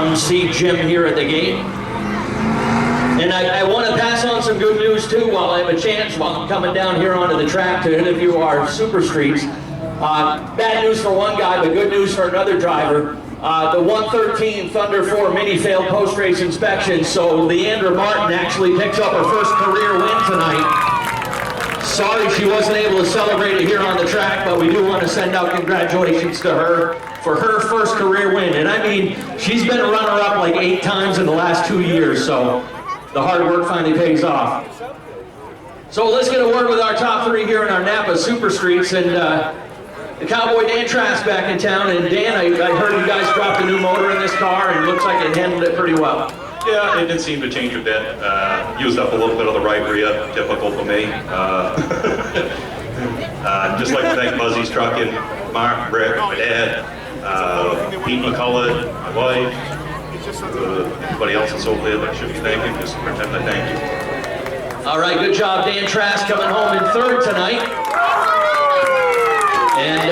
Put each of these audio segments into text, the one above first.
come see Jim here at the gate. And I want to pass on some good news too while I have a chance, while I'm coming down here onto the track to interview our super streets. Bad news for one guy, but good news for another driver. The 113 Thunder 4 Mini failed post-race inspection, so Leandra Martin actually picks up her first career win tonight. Sorry she wasn't able to celebrate it here on the track, but we do want to send out congratulations to her for her first career win. And I mean, she's been a runner-up like 8 times in the last 2 years, so the hard work finally pays off. So let's get a word with our top 3 here in our Napa Super Streets. And the Cowboy Dan Trask back in town. And Dan, I heard you guys dropped a new motor in this car, and it looks like it handled it pretty well. Yeah, it did seem to change a bit. Used up a little bit of the right rear, typical for me. Just like to thank Buzzy's Trucking, Mark, Rick, my dad, Pete McCullough, my wife, everybody else that's over there that I should be thanking. Just pretend I thank you. All right, good job, Dan Trask, coming home in 3rd tonight. And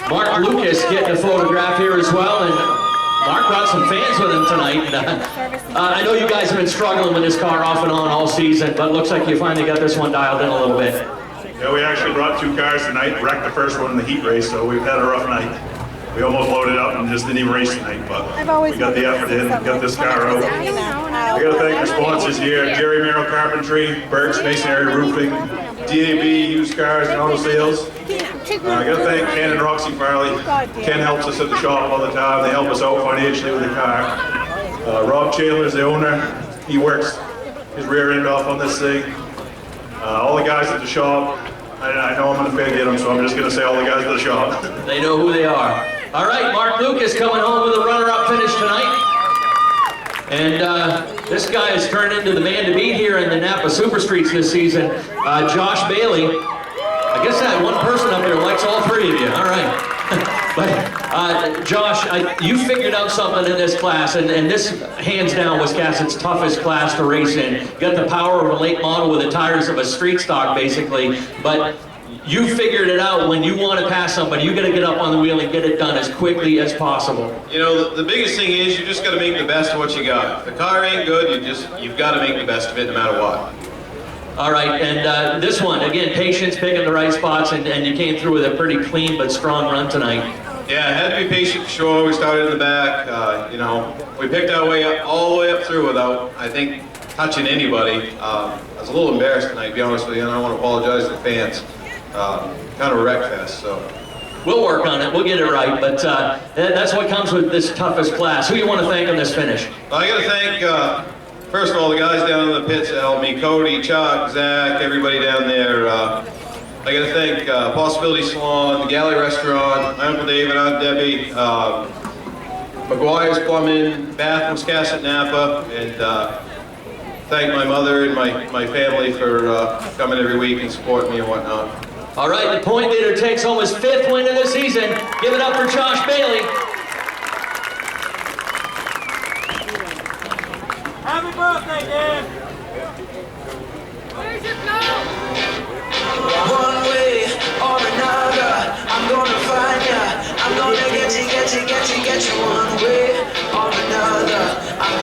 Mark Lucas getting a photograph here as well. And Mark brought some fans with him tonight. I know you guys have been struggling with this car off and on all season, but it looks like you finally got this one dialed in a little bit. Yeah, we actually brought 2 cars tonight, wrecked the first one in the heat race, so we've had a rough night. We almost loaded up and just didn't even race tonight, but we got the effort in, got this car out. I got to thank our sponsors here, Jerry Merrill Carpentry, Burke's Masonry Roofing, DAB Used Cars and Auto Sales. I got to thank Ken and Roxy Farley. Ken helps us at the shop all the time. They help us out financially with the car. Rob Chandler's the owner. He works his rear end off on this thing. All the guys at the shop. I know I'm going to forget them, so I'm just going to say all the guys at the shop. They know who they are. All right, Mark Lucas coming home with a runner-up finish tonight. And this guy has turned into the man to beat here in the Napa Super Streets this season. Josh Bailey. I guess that one person up there likes all 3 of you. All right. But Josh, you figured out something in this class, and this hands down Wiscasset's toughest class to race in. You got the power of a late model with the tires of a street stock, basically. But you figured it out. When you want to pass somebody, you got to get up on the wheel and get it done as quickly as possible. You know, the biggest thing is you just got to make the best of what you got. If the car ain't good, you've got to make the best of it no matter what. All right, and this one, again, patience, picking the right spots, and you came through with a pretty clean but strong run tonight. Yeah, I had to be patient for sure. We started in the back. You know, we picked our way up, all the way up through without, I think, touching anybody. I was a little embarrassed tonight, to be honest with you, and I want to apologize to the fans. Kind of a wreck fest, so. We'll work on it, we'll get it right, but that's what comes with this toughest class. Who do you want to thank on this finish? Well, I got to thank, first of all, the guys down in the pits that helped me, Cody, Chuck, Zach, everybody down there. I got to thank Possibility Salon, the Galley Restaurant, my Uncle David, Aunt Debbie, McGuire's Plumbing, Bath, Wiscasset, Napa, and thank my mother and my family for coming every week and supporting me and whatnot. All right, the point leader takes home his 5th win of the season. Give it up for Josh Bailey. Happy birthday, Dan!